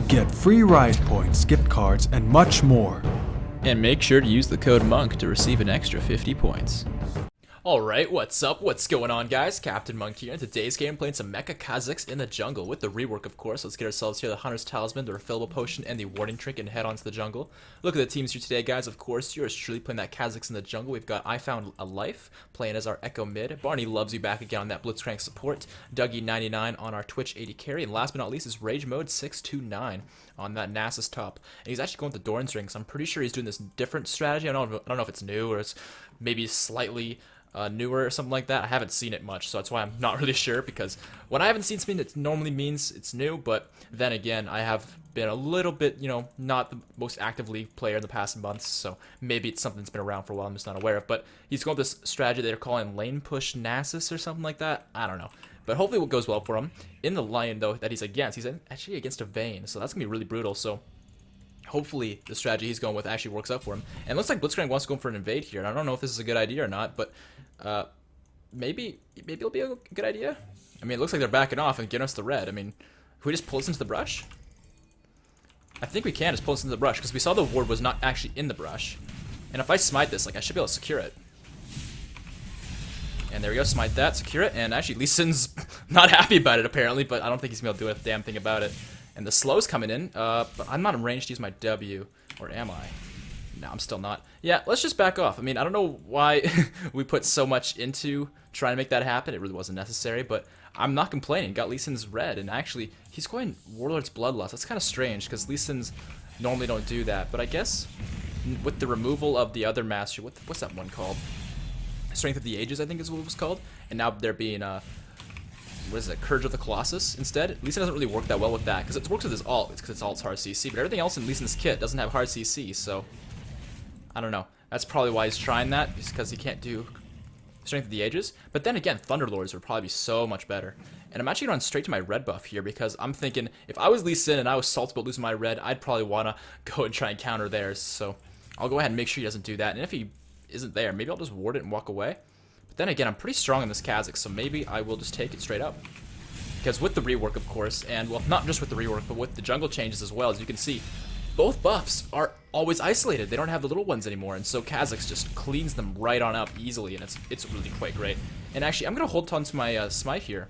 Get free Rise Points, gift cards, and much more. And make sure to use the code MONK to receive an extra 50 points. Alright, what's up? What's going on, guys? Captain Monk here. In today's game, playing some Mecha Kha'Zix in the jungle with the rework, of course. Let's get ourselves here the Hunter's Talisman, the refillable potion, and the Warding Trinket and head on to the jungle. Look at the teams here today, guys. Of course, yours truly playing that Kha'Zix in the jungle. We've got I Found a Life playing as our Echo mid. Barney Loves You back again on that Blitzcrank support. Dougie99 on our Twitch 80 carry. And last but not least is Rage Mode 629 on that Nasus top. And he's actually going with the Doran's Ring, so I'm pretty sure he's doing this different strategy. I don't know if it's new or it's maybe slightly newer or something like that. I haven't seen it much, so that's why I'm not really sure, because when I haven't seen something, it normally means it's new, but then again, I have been a little bit, not the most actively player in the past months, so maybe it's something that's been around for a while I'm just not aware of. But he's going with this strategy they're calling lane push Nasus or something like that. I don't know. But hopefully it goes well for him. In the lane, though, that he's actually against a Vayne, so that's going to be really brutal, so hopefully the strategy he's going with actually works out for him. And it looks like Blitzcrank wants to go for an invade here, and I don't know if this is a good idea or not, but maybe it'll be a good idea. I mean, it looks like they're backing off and getting us the red. I mean, can we just pull this into the brush? I think we can just pull this into the brush, because we saw the ward was not actually in the brush. And if I smite this, like, I should be able to secure it. And there we go, smite that, secure it, and actually Lee Sin's not happy about it apparently, but I don't think he's going to be able to do a damn thing about it. And the slow's coming in, but I'm not in range to use my W, or am I? No, I'm still not. Yeah, let's just back off. I mean, I don't know why we put so much into trying to make that happen. It really wasn't necessary, but I'm not complaining. Got Lee Sin's red, and actually, he's going Warlord's Bloodlust. That's kind of strange, because Lee Sin's normally don't do that, but I guess with the removal of the other master, what's that one called? Strength of the Ages, I think is what it was called, and now they're being, what is it, Courage of the Colossus instead? Lee Sin doesn't really work that well with that, because it works with his ult, because its ult's hard CC, but everything else in Lee Sin's kit doesn't have hard CC, so I don't know. That's probably why he's trying that, just because he can't do Strength of the Ages. But then again, Thunderlords would probably be so much better. And I'm actually going straight to my red buff here, because I'm thinking, if I was Lee Sin and I was salty about losing my red, I'd probably want to go and try and counter theirs, so I'll go ahead and make sure he doesn't do that, and if he isn't there, maybe I'll just ward it and walk away. But then again, I'm pretty strong in this Kha'Zix, so maybe I will just take it straight up. Because with the rework, of course, and, well, not just with the rework, but with the jungle changes as well, as you can see, both buffs are always isolated. They don't have the little ones anymore, and so Kha'Zix just cleans them right on up easily, and it's really quite great. And actually, I'm going to hold on to my smite here,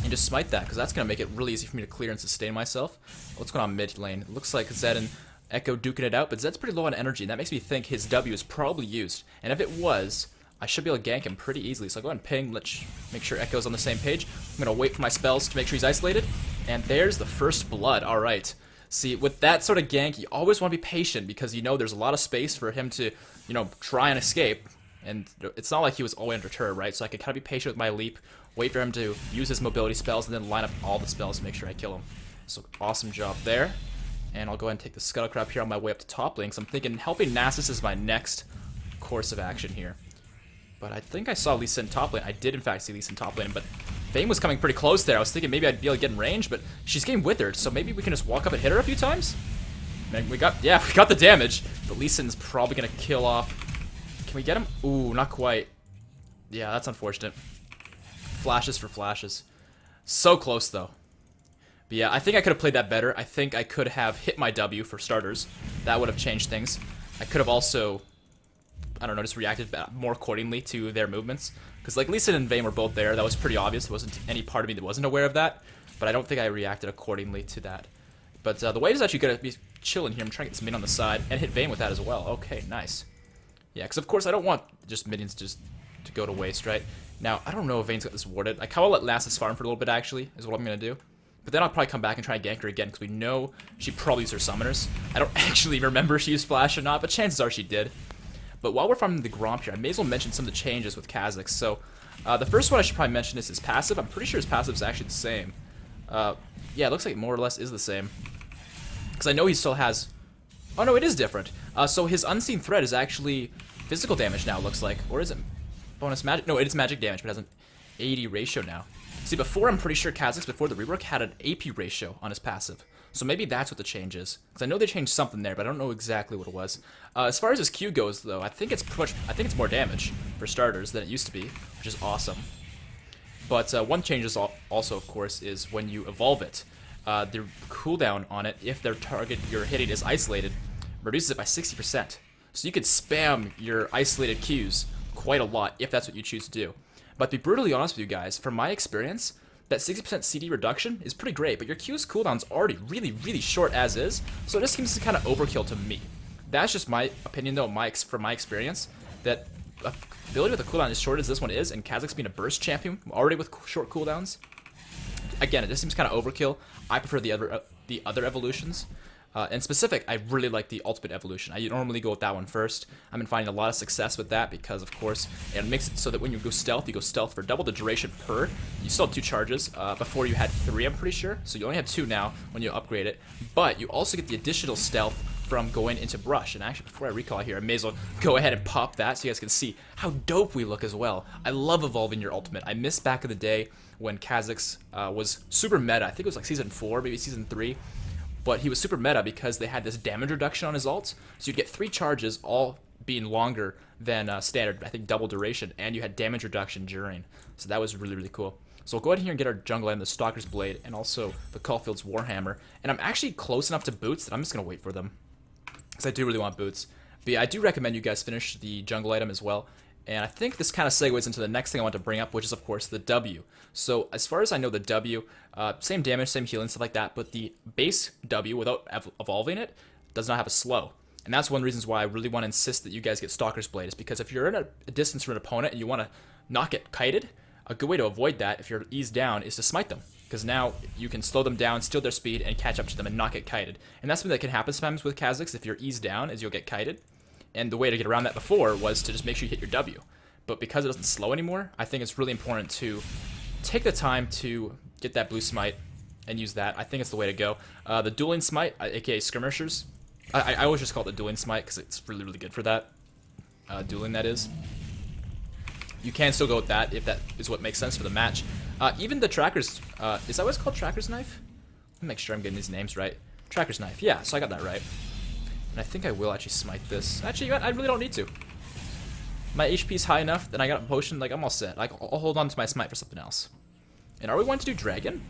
and just smite that, because that's going to make it really easy for me to clear and sustain myself. What's going on mid lane? It looks like Zed and Echo duking it out, but Zed's pretty low on energy, and that makes me think his W is probably used. And if it was, I should be able to gank him pretty easily. So I'll go ahead and ping, let's make sure Echo's on the same page. I'm going to wait for my spells to make sure he's isolated. And there's the first blood. Alright. See, with that sort of gank, you always want to be patient, because you know there's a lot of space for him to, try and escape. And it's not like he was always under turret, right? So I could kind of be patient with my leap, wait for him to use his mobility spells, and then line up all the spells to make sure I kill him. So awesome job there. And I'll go ahead and take the Scuttle Crab here on my way up to top lane, so I'm thinking helping Nasus is my next course of action here. But I think I saw Lee Sin top lane. I did, in fact, see Lee Sin top lane, but Vayne was coming pretty close there. I was thinking maybe I'd be able to get in range, but she's getting withered, so maybe we can just walk up and hit her a few times? And we got the damage, but Lee Sin's probably going to kill off. Can we get him? Ooh, not quite. Yeah, that's unfortunate. Flashes for flashes. So close, though. But yeah, I think I could have played that better. I think I could have hit my W for starters. That would have changed things. I could have also, I don't know, just reacted more accordingly to their movements. Because like Lee Sin and Vayne were both there. That was pretty obvious. There wasn't any part of me that wasn't aware of that. But I don't think I reacted accordingly to that. But the wave is actually going to be chilling here. I'm trying to get this minion on the side and hit Vayne with that as well. Okay, nice. Yeah, because of course I don't want just minions just to go to waste, right? Now, I don't know if Vayne's got this warded. I kind of let Nasus farm for a little bit, actually, is what I'm going to do. But then I'll probably come back and try and gank her again, because we know she probably used her summoners. I don't actually remember if she used Flash or not, but chances are she did. But while we're farming the Gromp here, I may as well mention some of the changes with Kha'Zix. So, the first one I should probably mention is his passive. I'm pretty sure his passive is actually the same. Yeah, it looks like it more or less is the same. Because I know he still has... Oh no, it is different. So his Unseen Threat is actually physical damage now, it looks like. Or is it bonus magic? No, it is magic damage, but it has an 80 ratio now. See, before, I'm pretty sure Kha'Zix, before the rework, had an AP ratio on his passive. So maybe that's what the change is. Because I know they changed something there, but I don't know exactly what it was. As far as his Q goes, though, I think it's more damage, for starters, than it used to be, which is awesome. But one change is also, of course, is when you evolve it. the cooldown on it, if their target you're hitting is isolated, reduces it by 60%. So you could spam your isolated Qs quite a lot if that's what you choose to do. But to be brutally honest with you guys, from my experience, that 60% CD reduction is pretty great, but your Q's cooldown's already really, really short as is, so it just seems to kind of overkill to me. That's just my opinion though, from my experience, that ability with a cooldown as short as this one is, and Kha'Zix being a burst champion, already with short cooldowns, again, it just seems kind of overkill. I prefer the other evolutions. In specific, I really like the ultimate evolution. I normally go with that one first. I've been finding a lot of success with that because, of course, it makes it so that when you go stealth for double the duration per. You still have 2 charges. Before you had 3, I'm pretty sure. So you only have 2 now when you upgrade it. But you also get the additional stealth from going into brush. And actually, before I recall here, I may as well go ahead and pop that so you guys can see how dope we look as well. I love evolving your ultimate. I miss back in the day when Kha'Zix was super meta. I think it was like season 4, maybe season 3. But he was super meta because they had this damage reduction on his ult. So you'd get 3 charges, all being longer than standard, I think double duration, and you had damage reduction during. So that was really, really cool. So we'll go ahead here and get our jungle item, the Stalker's Blade, and also the Caulfield's Warhammer. And I'm actually close enough to boots that I'm just going to wait for them, because I do really want boots. But yeah, I do recommend you guys finish the jungle item as well. And I think this kind of segues into the next thing I want to bring up, which is, of course, the W. So as far as I know, the W, same damage, same healing, stuff like that, but the base W, without evolving it, does not have a slow. And that's one of the reasons why I really want to insist that you guys get Stalker's Blade, is because if you're in a distance from an opponent and you want to not get kited, a good way to avoid that, if you're eased down, is to smite them. Because now you can slow them down, steal their speed, and catch up to them and not get kited. And that's something that can happen sometimes with Kha'Zix. If you're eased down, is you'll get kited. And the way to get around that before was to just make sure you hit your W. But because it doesn't slow anymore, I think it's really important to take the time to get that blue smite and use that. I think it's the way to go. The dueling smite, aka skirmishers, I always just call it the dueling smite because it's really, really good for that. Dueling, that is. You can still go with that if that is what makes sense for the match. Even the Tracker's, is that what it's called, Tracker's Knife? Let me make sure I'm getting these names right. Tracker's Knife, yeah, so I got that right. And I think I will actually smite this. Actually, you know what? I really don't need to. My HP is high enough, then I got a potion, like, I'm all set. Like, I'll hold on to my smite for something else. And are we going to do dragon?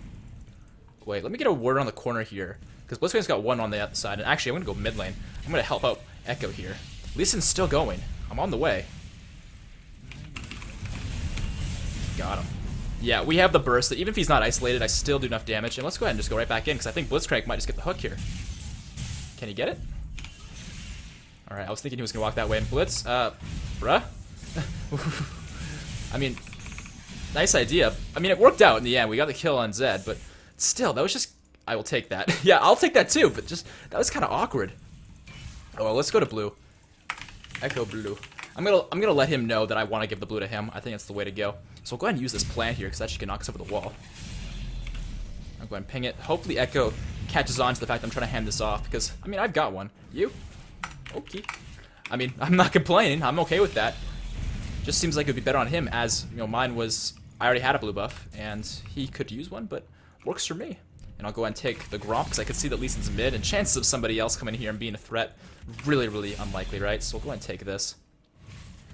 Wait, let me get a ward on the corner here. Because Blitzcrank's got 1 on the other side. And actually, I'm going to go mid lane. I'm going to help out Echo here. Lee Sin's still going. I'm on the way. Got him. Yeah, we have the burst that even if he's not isolated, I still do enough damage. And let's go ahead and just go right back in, because I think Blitzcrank might just get the hook here. Can he get it? Alright, I was thinking he was going to walk that way. And Blitz, bruh? I mean, nice idea. I mean, it worked out in the end. We got the kill on Zed, but still, that was just... I will take that. Yeah, I'll take that too, but just... That was kind of awkward. Oh, well, let's go to blue. Echo blue. I'm gonna let him know that I want to give the blue to him. I think that's the way to go. So we'll go ahead and use this plant here, because that should knock us over the wall. I'll go ahead and ping it. Hopefully Echo catches on to the fact that I'm trying to hand this off, because, I mean, I've got one. You? Okay. I mean, I'm not complaining. I'm okay with that. Just seems like it would be better on him, as, you know, mine was... I already had a blue buff, and he could use one, but works for me. And I'll go ahead and take the Gromp, because I could see that Lee Sin's mid, and chances of somebody else coming here and being a threat, really, really unlikely, right? So we'll go ahead and take this.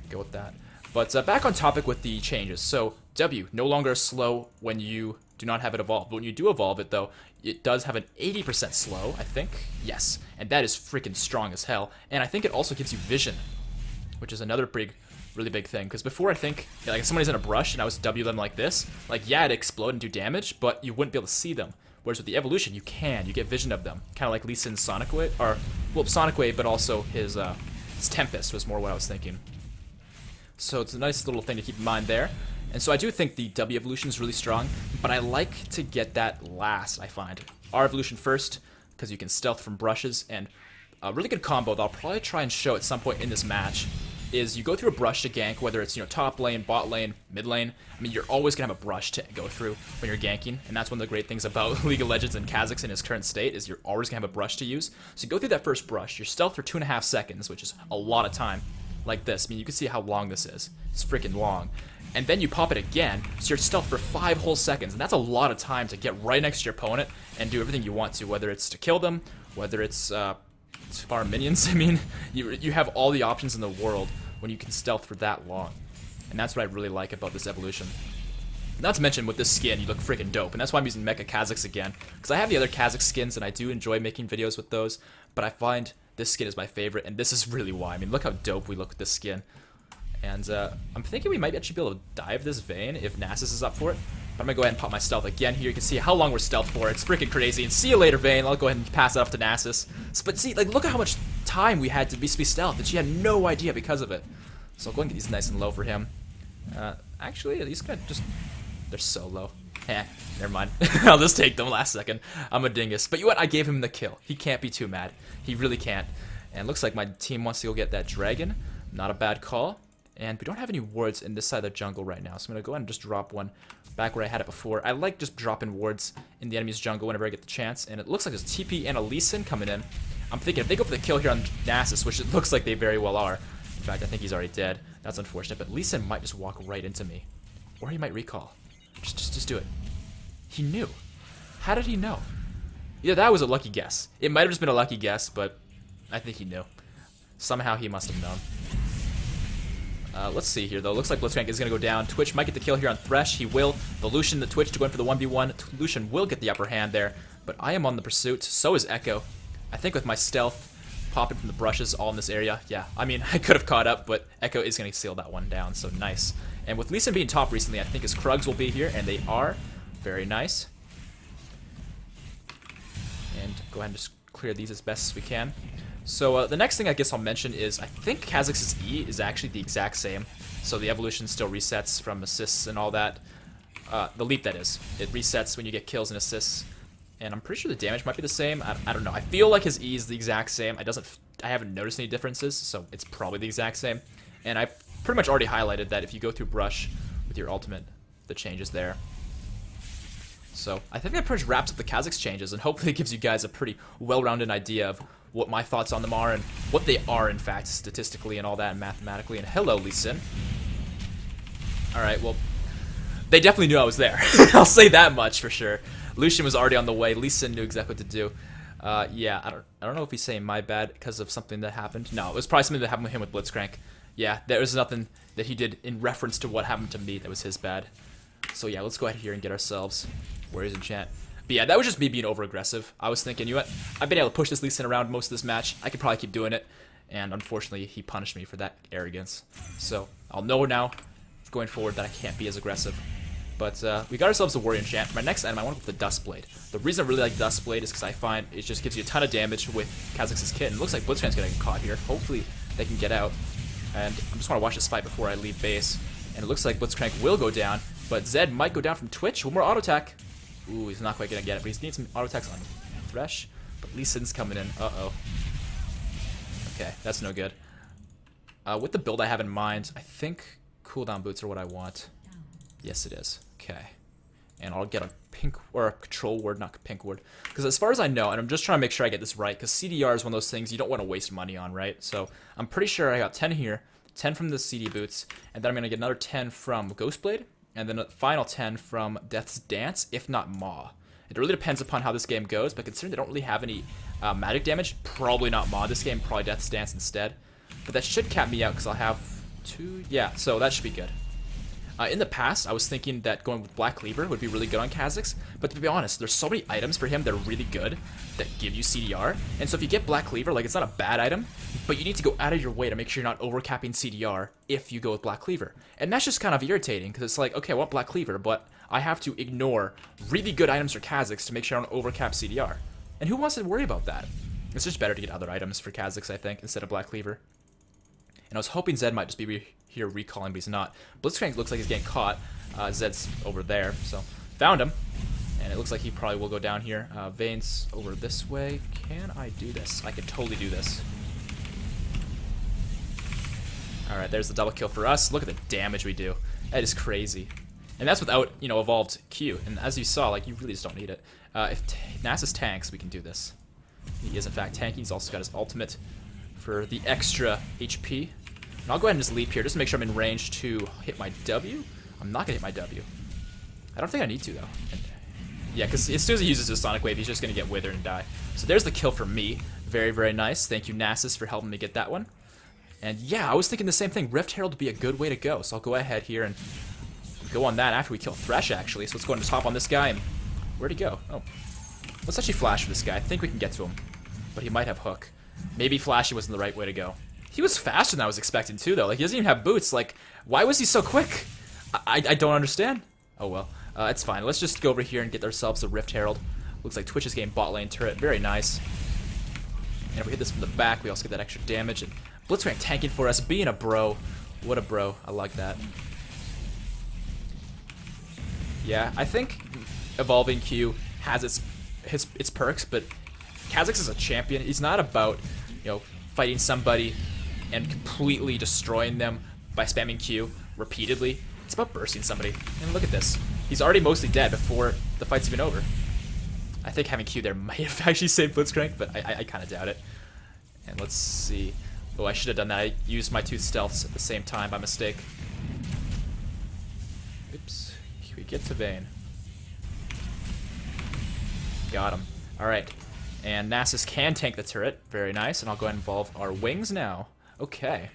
Go with that. But back on topic with the changes. So, W, no longer slow when you do not have it evolved. But when you do evolve it, though, it does have an 80% slow, I think. Yes. And that is freaking strong as hell. And I think it also gives you vision, which is another really big thing. Because before, I think, yeah, like if somebody's in a brush and I was W them like this, like, yeah, it'd explode and do damage, but you wouldn't be able to see them. Whereas with the evolution, you can. You get vision of them. Kind of like Lee Sin's Sonic Wave, or, well, Sonic Wave, but also his Tempest was more what I was thinking. So it's a nice little thing to keep in mind there. And so I do think the W evolution is really strong, but I like to get that last, I find. R evolution first, because you can stealth from brushes, and a really good combo that I'll probably try and show at some point in this match is you go through a brush to gank, whether it's, you know, top lane, bot lane, mid lane. I mean, you're always going to have a brush to go through when you're ganking, and that's one of the great things about League of Legends and Kha'Zix in his current state, is you're always going to have a brush to use. So you go through that first brush, you're stealth for 2.5 seconds, which is a lot of time. Like this. I mean, you can see how long this is. It's freaking long. And then you pop it again, so you're stealth for 5 whole seconds, and that's a lot of time to get right next to your opponent and do everything you want to, whether it's to kill them, whether it's farm minions. I mean, you have all the options in the world when you can stealth for that long. And that's what I really like about this evolution. Not to mention, with this skin, you look freaking dope, and that's why I'm using Mecha Kha'Zix again. Because I have the other Kha'Zix skins, and I do enjoy making videos with those, but I find this skin is my favorite, and this is really why. I mean, look how dope we look with this skin. And I'm thinking we might actually be able to dive this Vayne if Nasus is up for it. But I'm going to go ahead and pop my stealth again here. You can see how long we're stealth for. It's freaking crazy. And see you later, Vayne. I'll go ahead and pass it off to Nasus. But see, like, look at how much time we had to be stealth, and she had no idea because of it. So I'll go and get these nice and low for him. Actually, these guys just... they're so low. Never mind. I'll just take them last second. I'm a dingus. But you know what? I gave him the kill. He can't be too mad. He really can't. And it looks like my team wants to go get that dragon. Not a bad call. And we don't have any wards in this side of the jungle right now. So I'm going to go ahead and just drop one back where I had it before. I like just dropping wards in the enemy's jungle whenever I get the chance. And it looks like there's TP and a Lee Sin coming in. I'm thinking if they go for the kill here on Nasus, which it looks like they very well are. In fact, I think he's already dead. That's unfortunate. But Lee Sin might just walk right into me. Or he might recall. Just do it. He knew. How did he know? Yeah, that was a lucky guess. It might have just been a lucky guess, but I think he knew. Somehow he must have known. Let's see here, though. Looks like Blitzcrank is going to go down. Twitch might get the kill here on Thresh. He will. The Lucian, the Twitch to go in for the 1v1. Lucian will get the upper hand there, but I am on the pursuit. So is Echo. I think with my stealth, popping from the brushes all in this area, yeah, I mean, I could have caught up, but Echo is going to seal that one down, so nice. And with Lee Sin being top recently, I think his Krugs will be here, and they are. Very nice. And go ahead and just clear these as best as we can. So the next thing I guess I'll mention is I think Kha'Zix's E is actually the exact same. So the evolution still resets from assists and all that. The leap, that is. It resets when you get kills and assists. And I'm pretty sure the damage might be the same. I don't know. I feel like his E is the exact same. I haven't noticed any differences, so it's probably the exact same. And I pretty much already highlighted that if you go through brush with your ultimate, the change is there. So I think that pretty much wraps up the Kha'Zix changes, and hopefully it gives you guys a pretty well-rounded idea of what my thoughts on them are and what they are, in fact, statistically and all that, and mathematically. And hello, Lee Sin. Alright, well, they definitely knew I was there. I'll say that much for sure. Lucian was already on the way. Lee Sin knew exactly what to do. Yeah, I don't know if he's saying my bad because of something that happened. No, it was probably something that happened with him with Blitzcrank. Yeah, there was nothing that he did in reference to what happened to me that was his bad. So yeah, let's go ahead here and get ourselves Warriors Enchant. But yeah, that was just me being over-aggressive. I was thinking, you know what? I've been able to push this Lee Sin around most of this match. I could probably keep doing it. And unfortunately, he punished me for that arrogance. So I'll know now, going forward, that I can't be as aggressive. But we got ourselves a Warrior Enchant. For my next item, I want to go with the Dust Blade. The reason I really like Dust Blade is because I find it just gives you a ton of damage with Kha'Zix's kit. And it looks like Blitzcrank's going to get caught here. Hopefully, they can get out. And I just want to watch this fight before I leave base. And it looks like Blitzcrank will go down. But Zed might go down from Twitch. One more auto attack. Ooh, he's not quite going to get it. But he needs some auto attacks on Thresh. But Lee Sin's coming in. Uh-oh. Okay, that's no good. With the build I have in mind, I think cooldown boots are what I want. Yes, it is. Okay. And I'll get a pink, or a control ward, not pink ward. Because as far as I know, and I'm just trying to make sure I get this right, because CDR is one of those things you don't want to waste money on, right? So I'm pretty sure I got 10 here, 10 from the CD boots, and then I'm going to get another 10 from Ghostblade, and then a final 10 from Death's Dance, if not Maw. It really depends upon how this game goes, but considering they don't really have any magic damage, probably not Maw this game, probably Death's Dance instead. But that should cap me out, because I'll have 2, yeah, so that should be good. In the past, I was thinking that going with Black Cleaver would be really good on Kha'Zix, but to be honest, there's so many items for him that are really good that give you CDR, and so if you get Black Cleaver, like, it's not a bad item, but you need to go out of your way to make sure you're not overcapping CDR if you go with Black Cleaver. And that's just kind of irritating, because it's like, okay, I want Black Cleaver, but I have to ignore really good items for Kha'Zix to make sure I don't overcap CDR. And who wants to worry about that? It's just better to get other items for Kha'Zix, I think, instead of Black Cleaver. And I was hoping Zed might just be here recalling, but he's not. Blitzcrank looks like he's getting caught. Zed's over there, so found him. And it looks like he probably will go down here. Vayne's over this way. Can I do this? I can totally do this. Alright, there's the double kill for us. Look at the damage we do. That is crazy. And that's without, you know, evolved Q. And as you saw, like, you really just don't need it. If Nasus tanks, we can do this. He is, in fact, tanking. He's also got his ultimate for the extra HP. And I'll go ahead and just leap here just to make sure I'm in range to hit my W. I'm not going to hit my W. I don't think I need to, though. And, yeah, because as soon as he uses his Sonic Wave, he's just going to get withered and die. So there's the kill for me. Very, very nice. Thank you, Nasus, for helping me get that one. And yeah, I was thinking the same thing. Rift Herald would be a good way to go. So I'll go ahead here and go on that after we kill Thresh, actually. So let's go and top on this guy. And where'd he go? Oh. Let's actually flash for this guy. I think we can get to him. But he might have hook. Maybe flashing wasn't the right way to go. He was faster than I was expecting, too, though. Like, he doesn't even have boots. Like, why was he so quick? I don't understand. Oh, well. It's fine. Let's just go over here and get ourselves a Rift Herald. Looks like Twitch is getting bot lane turret. Very nice. And if we hit this from the back, we also get that extra damage. And Blitzcrank tanking for us, being a bro. What a bro. I like that. Yeah, I think evolving Q has its perks, but Kha'Zix is a champion. He's not about, you know, fighting somebody and completely destroying them by spamming Q repeatedly. It's about bursting somebody. And look at this. He's already mostly dead before the fight's even over. I think having Q there might have actually saved Blitzcrank, but I kind of doubt it. And let's see. Oh, I should have done that. I used my 2 stealths at the same time by mistake. Oops. We get to Vayne. Got him. Alright. And Nasus can tank the turret. Very nice. And I'll go ahead and involve our wings now. Okay.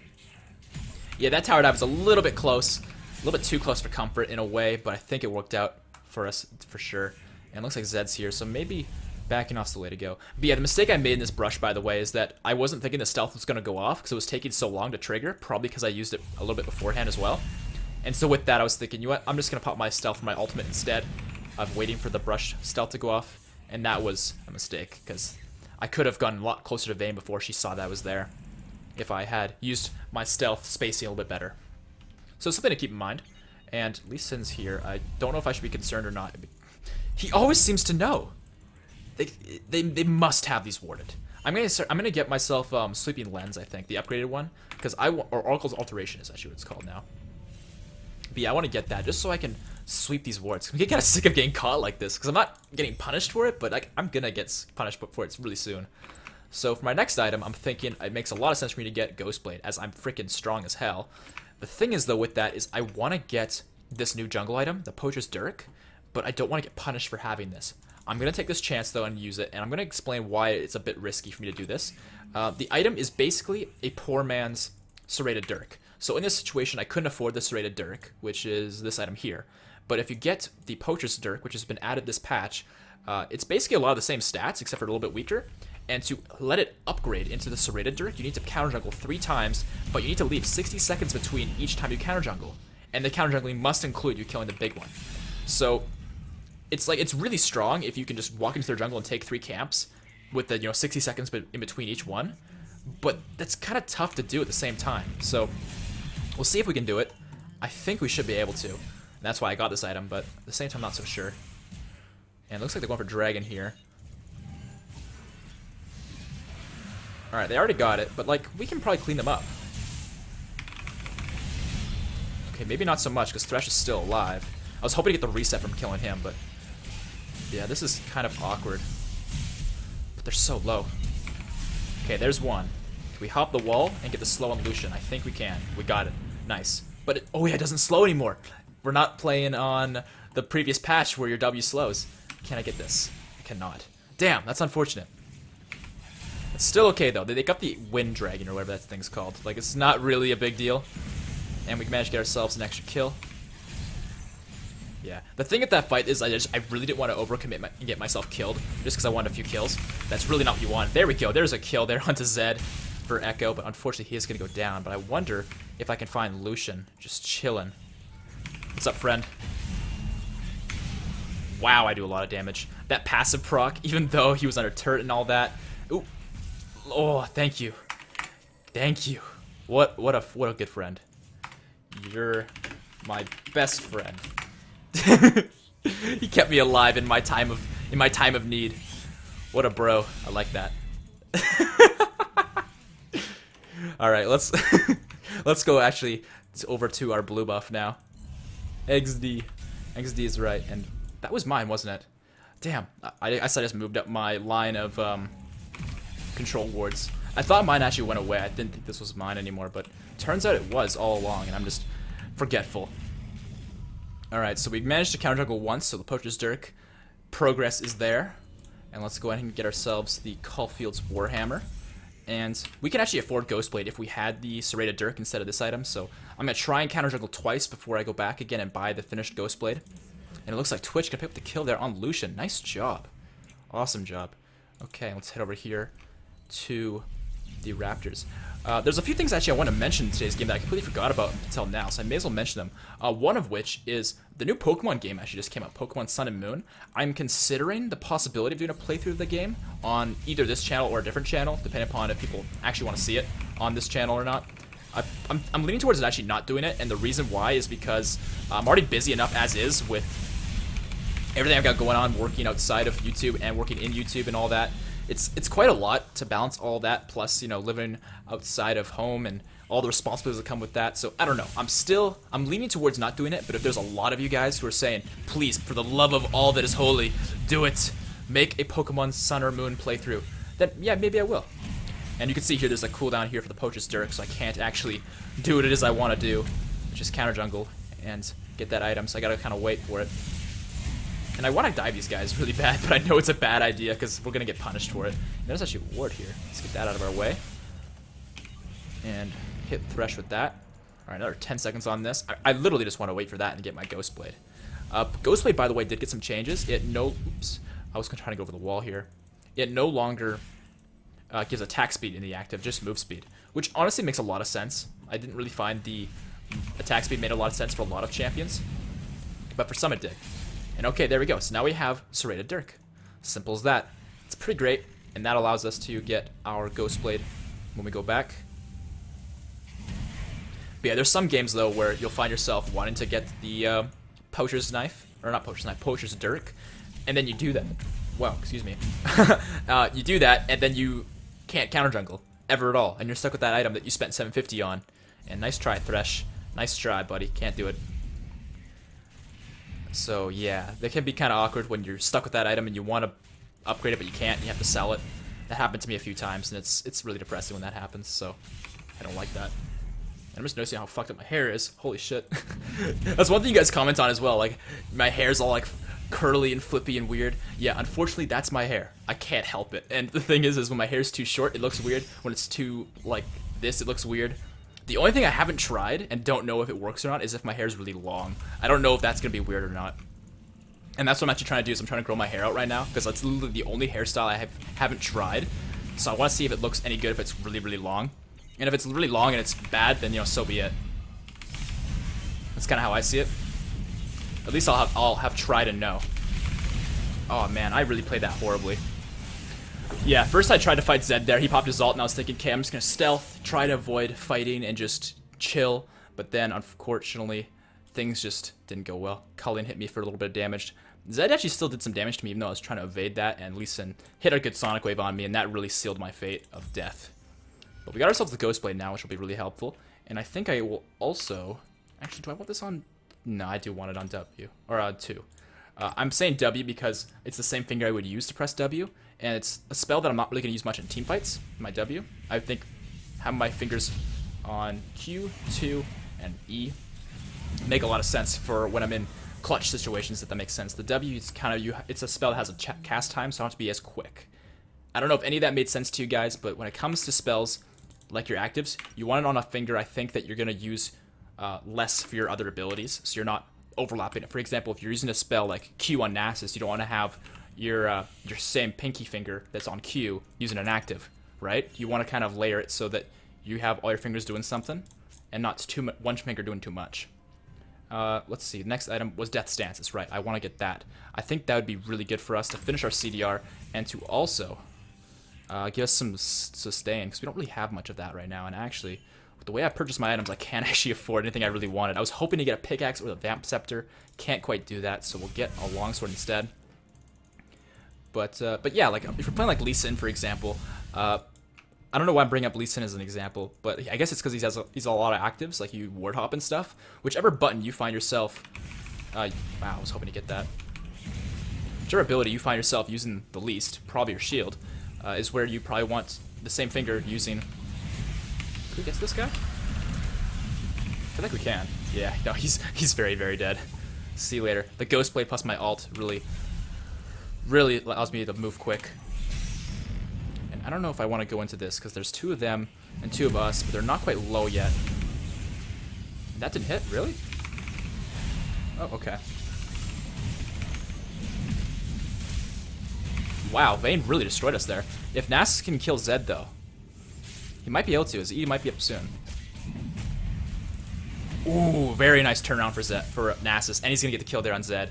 Yeah, that tower dive was a little bit close. A little bit too close for comfort in a way, but I think it worked out for us for sure. And it looks like Zed's here, so maybe backing off's the way to go. But yeah, the mistake I made in this brush, by the way, is that I wasn't thinking the stealth was going to go off because it was taking so long to trigger, probably because I used it a little bit beforehand as well. And so with that, I was thinking, you know what, I'm just going to pop my stealth for my ultimate instead of waiting for the brush stealth to go off. And that was a mistake, because I could have gotten a lot closer to Vayne before she saw that I was there if I had used my stealth spacing a little bit better. So something to keep in mind. And Lee Sin's here. I don't know if I should be concerned or not. He always seems to know. They must have these warded. I'm gonna get myself Sleeping Lens, I think, the upgraded one, because or Oracle's Alteration is actually what it's called now. But yeah, I want to get that just so I can sweep these wards. I'm kind of sick of getting caught like this, because I'm not getting punished for it, but like, I'm gonna get punished for it really soon. So for my next item, I'm thinking it makes a lot of sense for me to get Ghostblade, as I'm freaking strong as hell. The thing is, though, with that is I want to get this new jungle item, the Poacher's Dirk, but I don't want to get punished for having this. I'm going to take this chance, though, and use it, and I'm going to explain why it's a bit risky for me to do this. The item is basically a poor man's Serrated Dirk. So in this situation, I couldn't afford the Serrated Dirk, which is this item here. But if you get the Poacher's Dirk, which has been added this patch, it's basically a lot of the same stats, except for a little bit weaker. And to let it upgrade into the Serrated Dirk, you need to counter jungle 3 times, but you need to leave 60 seconds between each time you counter jungle. And the counter jungling must include you killing the big one. So it's like, it's really strong if you can just walk into their jungle and take 3 camps with the, 60 seconds in between each one. But that's kind of tough to do at the same time. So we'll see if we can do it. I think we should be able to. And that's why I got this item, but at the same time, not so sure. And it looks like they're going for Dragon here. Alright, they already got it, but like, we can probably clean them up. Okay, maybe not so much, because Thresh is still alive. I was hoping to get the reset from killing him, but yeah, this is kind of awkward. But they're so low. Okay, there's one. Can we hop the wall and get the slow on Lucian? I think we can. We got it. Nice. But oh yeah, it doesn't slow anymore. We're not playing on the previous patch where your W slows. Can I get this? I cannot. Damn, that's unfortunate. It's still okay, though. They got the Wind Dragon, or whatever that thing's called. Like, it's not really a big deal. And we managed to get ourselves an extra kill. Yeah. The thing with that fight is I really didn't want to overcommit and get myself killed, just because I wanted a few kills. That's really not what you want. There we go. There's a kill there onto Zed for Echo, but unfortunately he is going to go down. But I wonder if I can find Lucian just chilling. What's up, friend? Wow, I do a lot of damage. That passive proc, even though he was under turret and all that. Ooh. Oh, thank you. Thank you. What a good friend. You're my best friend. He kept me alive in my time of need. What a bro. I like that. All right, let's go actually over to our blue buff now. XD is right, and that was mine, wasn't it? Damn, I just moved up my line of control wards. I thought mine actually went away. I didn't think this was mine anymore, but turns out it was all along, and I'm just forgetful. Alright, so we managed to counter jungle once, so the Poacher's Dirk progress is there. And let's go ahead and get ourselves the Caulfield's Warhammer. And we can actually afford Ghostblade if we had the Serrated Dirk instead of this item. So I'm going to try and counter juggle twice before I go back again and buy the finished Ghostblade. And it looks like Twitch can pick up the kill there on Lucian. Nice job. Awesome job. Okay, let's head over here to the Raptors. There's a few things actually I want to mention in today's game that I completely forgot about until now, so I may as well mention them. One of which is the new Pokemon game actually just came out, Pokemon Sun and Moon. I'm considering the possibility of doing a playthrough of the game on either this channel or a different channel, depending upon if people actually want to see it on this channel or not. I'm leaning towards actually not doing it, and the reason why is because I'm already busy enough as is with everything I've got going on, working outside of YouTube and working in YouTube and all that. It's quite a lot to balance all that, plus, you know, living outside of home and all the responsibilities that come with that. So I don't know. I'm leaning towards not doing it, but if there's a lot of you guys who are saying, please, for the love of all that is holy, do it. Make a Pokemon Sun or Moon playthrough. Then yeah, maybe I will. And you can see here there's a cooldown here for the Poacher's Dirk, so I can't actually do what it is I want to do, which is counter jungle and get that item. So I gotta kind of wait for it. And I want to dive these guys really bad, but I know it's a bad idea because we're going to get punished for it. There's actually a ward here. Let's get that out of our way. And hit Thresh with that. Alright, another 10 seconds on this. I literally just want to wait for that and get my Ghostblade. Ghostblade, by the way, did get some changes. Oops. I was trying to go over the wall here. It no longer gives attack speed in the active, just move speed. Which honestly makes a lot of sense. I didn't really find the attack speed made a lot of sense for a lot of champions. But for some it did. And okay, there we go. So now we have Serrated Dirk. Simple as that. It's pretty great, and that allows us to get our Ghostblade when we go back. But yeah, there's some games, though, where you'll find yourself wanting to get the Poacher's Knife, or not Poacher's Knife, Poacher's Dirk, and then you do that. Wow, excuse me. You do that, and then you can't counter jungle, ever at all, and you're stuck with that item that you spent 750 on. And nice try, Thresh. Nice try, buddy. Can't do it. So yeah, they can be kind of awkward when you're stuck with that item and you want to upgrade it but you can't and you have to sell it. That happened to me a few times and it's really depressing when that happens, so I don't like that. And I'm just noticing how fucked up my hair is. Holy shit. That's one thing you guys comment on as well, like my hair's all like curly and flippy and weird. Yeah, unfortunately that's my hair. I can't help it. And the thing is when my hair's too short it looks weird. When it's too like this it looks weird. The only thing I haven't tried, and don't know if it works or not, is if my hair is really long. I don't know if that's going to be weird or not. And that's what I'm actually trying to do, is I'm trying to grow my hair out right now, because that's literally the only hairstyle I haven't tried. So I want to see if it looks any good if it's really, really long. And if it's really long and it's bad, then, you know, so be it. That's kind of how I see it. At least I'll have tried and know. Oh, man, I really played that horribly. Yeah, first I tried to fight Zed there. He popped his ult, and I was thinking, okay, I'm just going to stealth, try to avoid fighting, and just chill. But then, unfortunately, things just didn't go well. Cullen hit me for a little bit of damage. Zed actually still did some damage to me, even though I was trying to evade that, and Lee Sin hit a good Sonic Wave on me, and that really sealed my fate of death. But we got ourselves the Ghostblade now, which will be really helpful. And I think I will also... Actually, do I want this on... No, I do want it on W. Or on 2. I'm saying W because it's the same finger I would use to press W. And it's a spell that I'm not really going to use much in teamfights, my W. I think having my fingers on Q, 2, and E make a lot of sense for when I'm in clutch situations, if that makes sense. The W is kind of, it's a spell that has a cast time, so I don't have to be as quick. I don't know if any of that made sense to you guys, but when it comes to spells like your actives, you want it on a finger, I think, that you're going to use less for your other abilities, so you're not overlapping it. For example, if you're using a spell like Q on Nasus, you don't want to have your same pinky finger that's on Q using an active, right? You want to kind of layer it so that you have all your fingers doing something and not one finger doing too much. Let's see, next item was Death Stance. That's right, I want to get that. I think that would be really good for us to finish our CDR and to also give us some sustain, because we don't really have much of that right now. And actually, with the way I purchased my items, I can't actually afford anything I really wanted. I was hoping to get a pickaxe or a Vamp Scepter. Can't quite do that, so we'll get a longsword instead. But yeah, like if you're playing like Lee Sin, for example, I don't know why I'm bringing up Lee Sin as an example, but I guess it's because he's a lot of actives, like you ward hop and stuff. Whichever button you find yourself, wow, I was hoping to get that. Whichever ability you find yourself using the least, probably your shield, is where you probably want the same finger using. Can we get this guy? I feel like we can. Yeah, no, he's very, very dead. See you later. The Ghostblade plus my ult really allows me to move quick. And I don't know if I want to go into this, because there's 2 of them and 2 of us, but they're not quite low yet. That didn't hit? Really? Oh, okay. Wow, Vayne really destroyed us there. If Nasus can kill Zed, though, he might be able to. His E might be up soon. Ooh, very nice turnaround for Zed, for Nasus, and he's gonna get the kill there on Zed,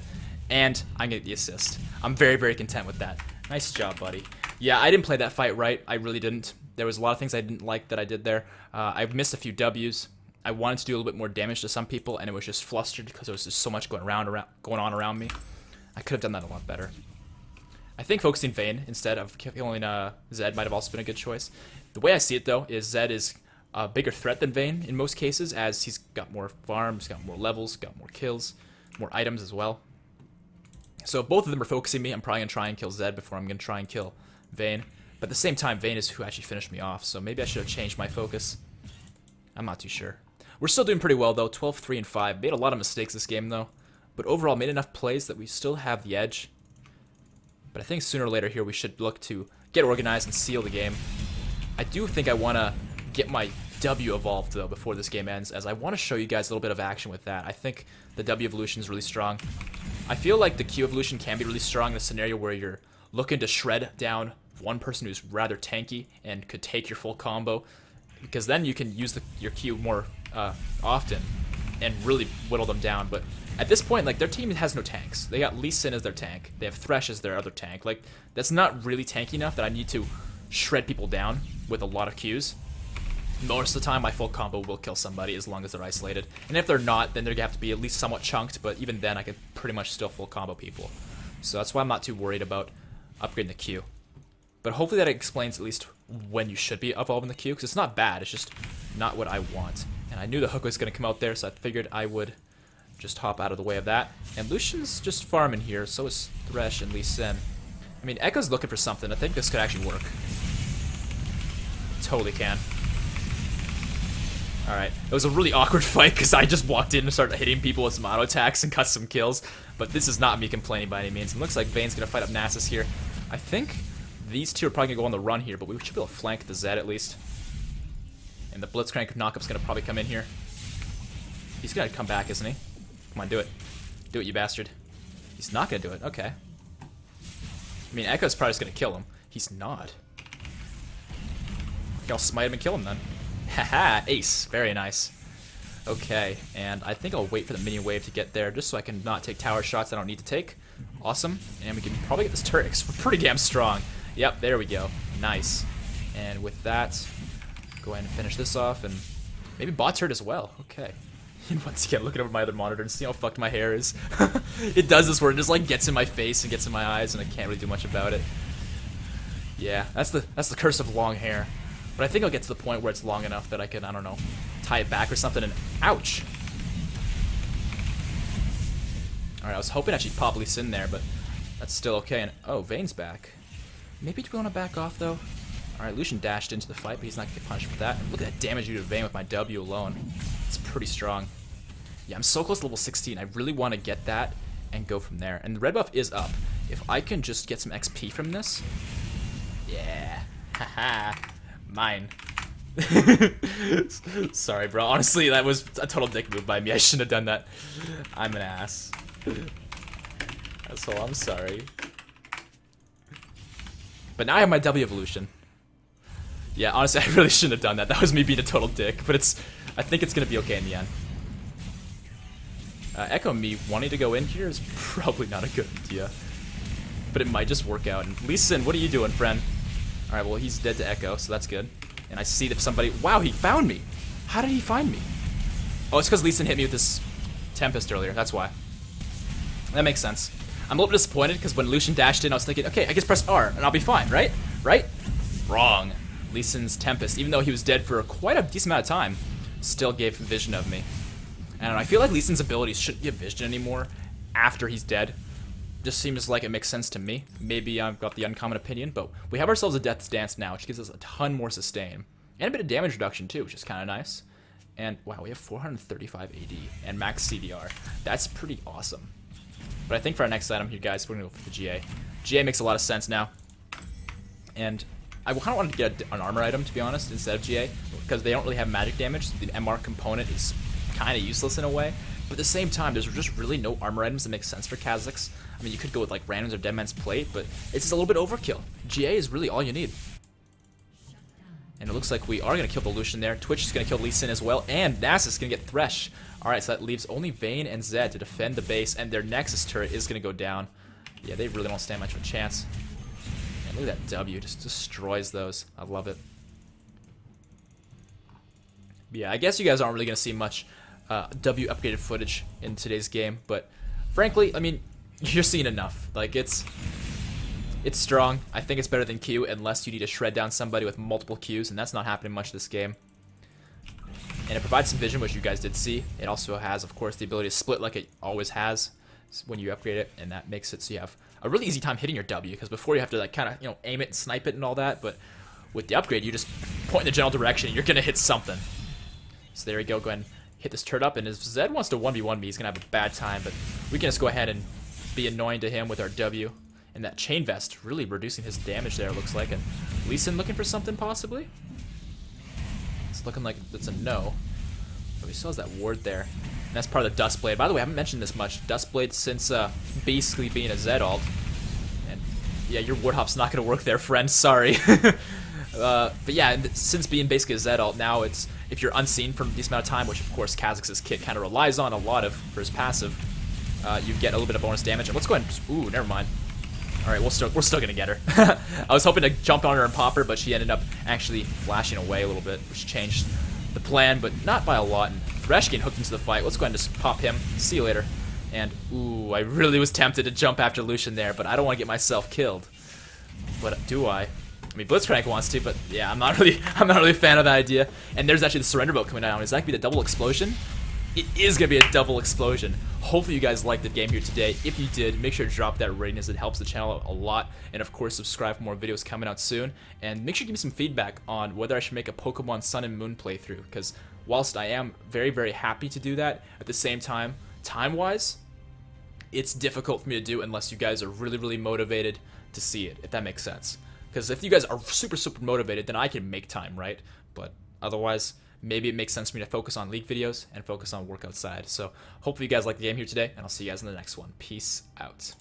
and I'm gonna get the assist. I'm very, very content with that. Nice job, buddy. Yeah, I didn't play that fight right. I really didn't. There was a lot of things I didn't like that I did there. I missed a few Ws. I wanted to do a little bit more damage to some people, and it was just flustered because there was just so much going on around me. I could have done that a lot better. I think focusing Vayne instead of killing Zed might have also been a good choice. The way I see it, though, is Zed is a bigger threat than Vayne in most cases, as he's got more farms, got more levels, got more kills, more items as well. So if both of them are focusing me, I'm probably going to try and kill Zed before I'm going to try and kill Vayne. But at the same time, Vayne is who actually finished me off, so maybe I should have changed my focus. I'm not too sure. We're still doing pretty well, though. 12, 3, and 5. Made a lot of mistakes this game, though. But overall, made enough plays that we still have the edge. But I think sooner or later here, we should look to get organized and seal the game. I do think I want to get my W evolved, though, before this game ends, as I want to show you guys a little bit of action with that. I think the W evolution is really strong. I feel like the Q evolution can be really strong in a scenario where you're looking to shred down one person who's rather tanky and could take your full combo, because then you can use your Q more often and really whittle them down. But at this point, like, their team has no tanks. They got Lee Sin as their tank. They have Thresh as their other tank. Like, that's not really tanky enough that I need to shred people down with a lot of Qs. Most of the time, my full combo will kill somebody as long as they're isolated. And if they're not, then they're gonna have to be at least somewhat chunked, but even then, I can pretty much still full combo people. So that's why I'm not too worried about upgrading the Q. But hopefully that explains at least when you should be evolving the Q, because it's not bad, it's just not what I want. And I knew the hook was gonna come out there, so I figured I would just hop out of the way of that. And Lucian's just farming here, so is Thresh and Lee Sin. I mean, Echo's looking for something. I think this could actually work. Totally can. Alright, it was a really awkward fight because I just walked in and started hitting people with some auto attacks and got some kills. But this is not me complaining by any means. It looks like Vayne's going to fight up Nasus here. I think these two are probably going to go on the run here, but we should be able to flank the Zed at least. And the Blitzcrank knockup's going to probably come in here. He's going to come back, isn't he? Come on, do it. Do it, you bastard. He's not going to do it. Okay. I mean, Echo's probably just going to kill him. He's not. Okay, I'll smite him and kill him then. Haha, ace. Very nice. Okay, and I think I'll wait for the minion wave to get there just so I can not take tower shots I don't need to take. Awesome. And we can probably get this turret because we're pretty damn strong. Yep, there we go. Nice. And with that, go ahead and finish this off, and maybe bot turret as well. Okay. And once again, looking over my other monitor and see how fucked my hair is. It does this where it just like gets in my face and gets in my eyes, and I can't really do much about it. Yeah, that's the curse of long hair. But I think I'll get to the point where it's long enough that I can, I don't know, tie it back or something, and ouch! Alright, I was hoping I should pop Lee Sin there, but that's still okay. And oh, Vayne's back. Maybe do we want to back off, though? Alright, Lucian dashed into the fight, but he's not going to get punished for that. And look at that damage you do to Vayne with my W alone. It's pretty strong. Yeah, I'm so close to level 16. I really want to get that and go from there. And the red buff is up. If I can just get some XP from this... Yeah. Haha. Mine. Sorry, bro. Honestly, that was a total dick move by me. I shouldn't have done that. I'm an ass. So I'm sorry. But now I have my W evolution. Yeah, honestly, I really shouldn't have done that. That was me being a total dick. But I think it's gonna be okay in the end. Echo me wanting to go in here is probably not a good idea. But it might just work out. And Lee Sin, what are you doing, friend? Alright, well, he's dead to Echo, so that's good. And I see that somebody... Wow, he found me! How did he find me? Oh, it's because Lee Sin hit me with this Tempest earlier, that's why. That makes sense. I'm a little disappointed, because when Lucian dashed in, I was thinking, okay, I just press R, and I'll be fine, right? Right? Wrong. Lee Sin's Tempest, even though he was dead for quite a decent amount of time, still gave vision of me. And I feel like Lee Sin's abilities shouldn't give vision anymore after he's dead. Just seems like it makes sense to me. Maybe I've got the uncommon opinion, but we have ourselves a Death's Dance now, which gives us a ton more sustain. And a bit of damage reduction too, which is kind of nice. And wow, we have 435 AD and max CDR. That's pretty awesome. But I think for our next item here, guys, we're going to go for the GA. GA makes a lot of sense now. And I kind of wanted to get an armor item, to be honest, instead of GA, because they don't really have magic damage. So the MR component is kind of useless in a way. But at the same time, there's just really no armor items that make sense for Kha'Zix. I mean, you could go with like randoms or Dead Man's Plate, but it's just a little bit overkill. GA is really all you need. And it looks like we are going to kill the Lucian there. Twitch is going to kill Lee Sin as well, and Nasus is going to get Thresh. Alright, so that leaves only Vayne and Zed to defend the base, and their Nexus turret is going to go down. Yeah, they really don't stand much of a chance. And look at that W, just destroys those. I love it. Yeah, I guess you guys aren't really going to see much W upgraded footage in today's game, but frankly, I mean, you're seeing enough. Like, it's strong. I think it's better than Q unless you need to shred down somebody with multiple Qs, and that's not happening much this game. And it provides some vision, which you guys did see. It also has, of course, the ability to split like it always has when you upgrade it, and that makes it so you have a really easy time hitting your W, because before you have to like kind of, you know, aim it and snipe it and all that, but with the upgrade, you just point in the general direction and you're going to hit something. So there we go. Go ahead and hit this turret up, and if Zed wants to 1v1 me, he's going to have a bad time, but we can just go ahead and be annoying to him with our W. And that chain vest really reducing his damage there, it looks like. And Lee Sin looking for something possibly? It's looking like it's a no. But he still has that ward there. And that's part of the Dustblade. By the way, I haven't mentioned this much. Dustblade since basically being a Zed ult. And yeah, your ward hop's not going to work there, friend. Sorry. But yeah, since being basically a Zed ult, now it's, if you're unseen for a decent amount of time, which of course Kha'Zix's kit kind of relies on a lot of for his passive, you get a little bit of bonus damage. And let's go ahead and, ooh, never mind. Alright, we're still gonna get her. I was hoping to jump on her and pop her, but she ended up actually flashing away a little bit, which changed the plan, but not by a lot. And Thresh getting hooked into the fight. Let's go ahead and just pop him. See you later. And ooh, I really was tempted to jump after Lucian there, but I don't want to get myself killed. But do I? I mean, Blitzcrank wants to, but yeah, I'm not really a fan of that idea. And there's actually the surrender boat coming down. Is that gonna be the double explosion? It is going to be a double explosion. Hopefully you guys liked the game here today. If you did, make sure to drop that rating as it helps the channel out a lot. And of course, subscribe for more videos coming out soon. And make sure to give me some feedback on whether I should make a Pokemon Sun and Moon playthrough. Because whilst I am very, very happy to do that, at the same time, time-wise, it's difficult for me to do unless you guys are really, really motivated to see it, if that makes sense. Because if you guys are super, super motivated, then I can make time, right? But otherwise, maybe it makes sense for me to focus on League videos and focus on work outside. So hopefully you guys like the game here today, and I'll see you guys in the next one. Peace out.